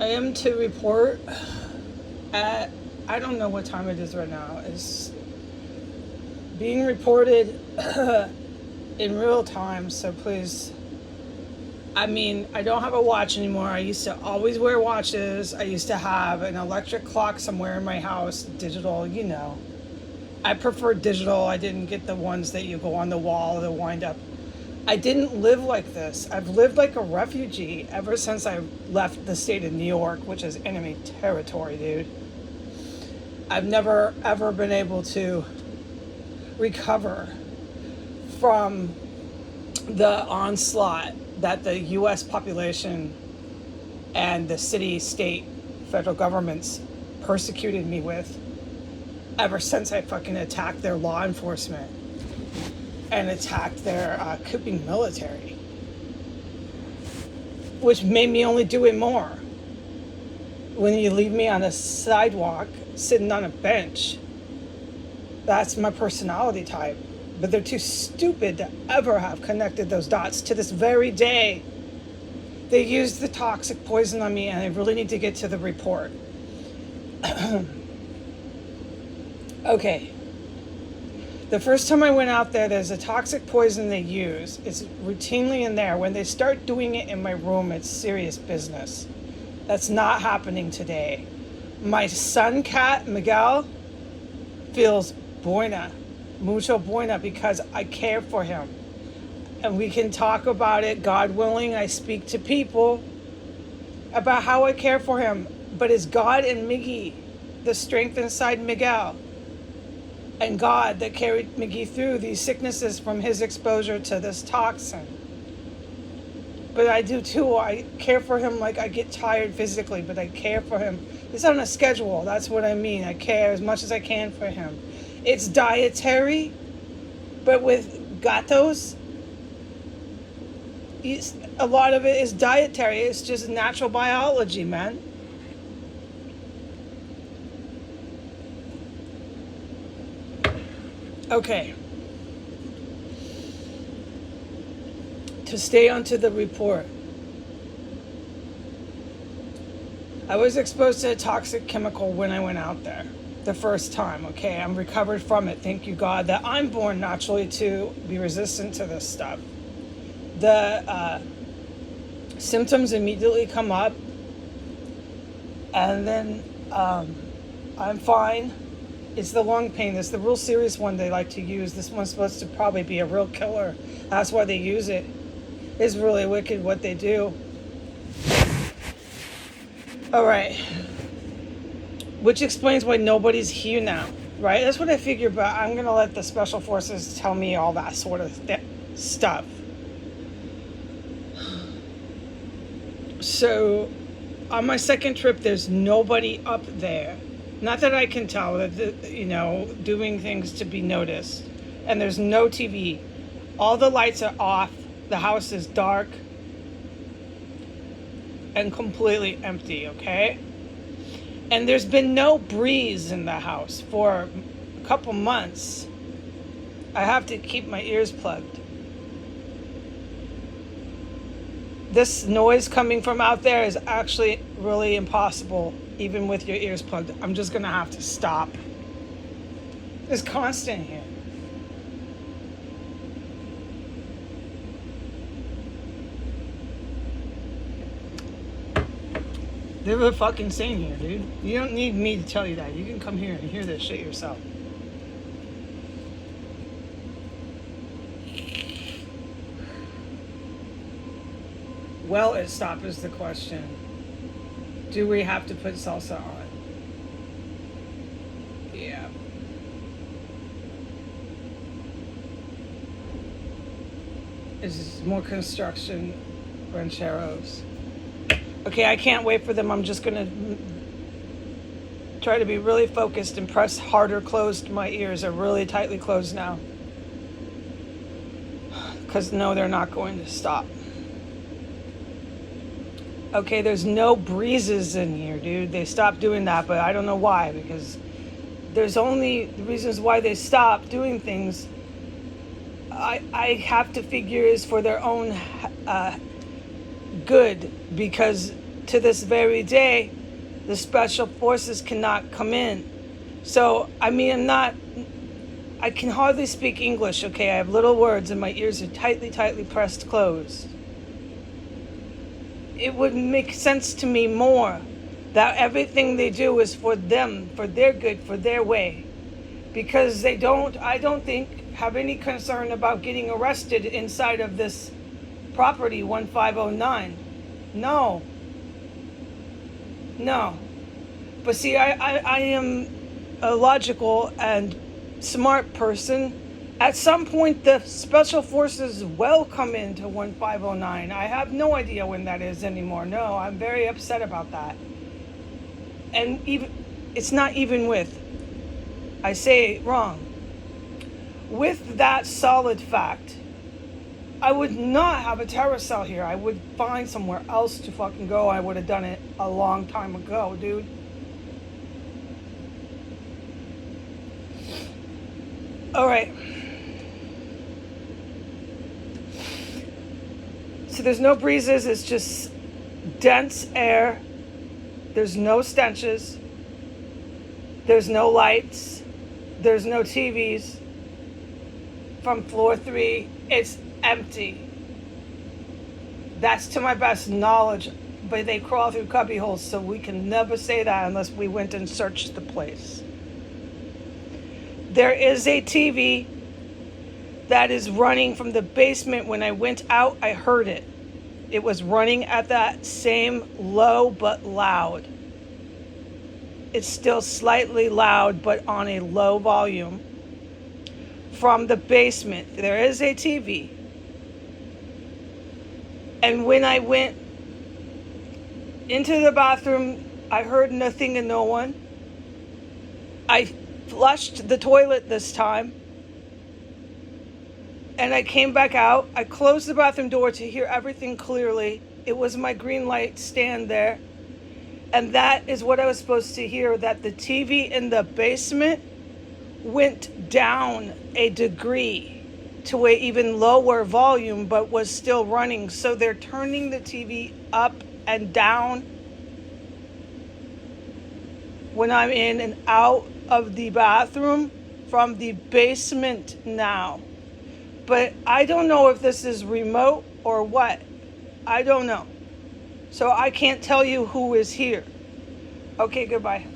I am to report at, I don't know what time it is right now. It's being reported in real time, so please. I mean, I don't have a watch anymore. I used to always wear watches. I used to have an electric clock somewhere in my house, digital, you know. I prefer digital. I didn't get the ones that you go on the wall that wind up. I didn't live like this. I've lived like a refugee ever since I left the state of New York, which is enemy territory, dude. I've never ever been able to recover from the onslaught that the US population and the city, state, federal governments persecuted me with ever since I fucking attacked their law enforcement and attacked their cooping military, which made me only do it more. When you leave me on a sidewalk sitting on a bench, that's my personality type. But they're too stupid to ever have connected those dots to this very day. They used the toxic poison on me, and I really need to get to the report. Okay. The first time I went out there, there's a toxic poison they use. It's routinely in there. When they start doing it in my room, it's serious business. That's not happening today. My son cat, Miguel, feels buena, mucho buena, because I care for him. And we can talk about it, God willing. I speak to people about how I care for him. But it's God and Miggy, the strength inside Miguel, and God that carried Miggy through these sicknesses from his exposure to this toxin. But I do too. I care for him like I get tired physically, but I care for him. It's on a schedule. That's what I mean. I care as much as I can for him. It's dietary, but with gatos, a lot of it is dietary. It's just natural biology, man. Okay. To stay onto the report. I was exposed to a toxic chemical when I went out there the first time. Okay, I'm recovered from it. Thank you, God, that I'm born naturally to be resistant to this stuff. The symptoms immediately come up, and then I'm fine. It's the lung pain. It's the real serious one they like to use. This one's supposed to probably be a real killer. That's why they use it. It's really wicked what they do. All right. Which explains why nobody's here now, right? That's what I figured, but I'm going to let the special forces tell me all that sort of stuff. So, on my second trip, there's nobody up there. Not that I can tell, that, you know, doing things to be noticed. And there's no TV. All the lights are off. The house is dark and completely empty, okay? And there's been no breeze in the house for a couple months. I have to keep my ears plugged. This noise coming from out there is actually really impossible, even with your ears plugged. I'm just gonna have to stop. It's constant here. They're a fucking sane here, dude. You don't need me to tell you that. You can come here and hear this shit yourself. Will it stop is the question. Do we have to put salsa on? Yeah. This is more construction rancheros. Okay, I can't wait for them. I'm just going to try to be really focused and press harder closed. My ears are really tightly closed now. Because no, they're not going to stop. Okay, there's no breezes in here, dude. They stopped doing that, but I don't know why, because there's only reasons why they stopped doing things. I have to figure is for their own good, because to this very day, the special forces cannot come in. So, I mean, I can hardly speak English, okay? I have little words and my ears are tightly pressed closed. It would make sense to me more that everything they do is for them, for their good, for their way. Because I don't think, have any concern about getting arrested inside of this property 1509. No. But see, I am a logical and smart person. At some point, the special forces will come into 1509. I have no idea when that is anymore. No, I'm very upset about that. And even it's not even with, I say it wrong. With that solid fact, I would not have a terror cell here. I would find somewhere else to fucking go. I would have done it a long time ago, dude. All right. So there's no breezes. It's just dense air. There's no stenches. There's no lights. There's no TVs. From floor 3, it's empty. That's to my best knowledge, but they crawl through cubby holes, so we can never say that unless we went and searched the place. There is a TV that is running from the basement. When I went out, I heard it. It was running at that same low but loud. It's still slightly loud, but on a low volume. From the basement, there is a TV. And when I went into the bathroom, I heard nothing and no one. I flushed the toilet this time. And I came back out. I closed the bathroom door to hear everything clearly. It was my green light stand there. And that is what I was supposed to hear, that the TV in the basement went down a degree to an even lower volume, but was still running. So they're turning the TV up and down when I'm in and out of the bathroom from the basement now. But I don't know if this is remote or what. I don't know. So I can't tell you who is here. Okay, goodbye.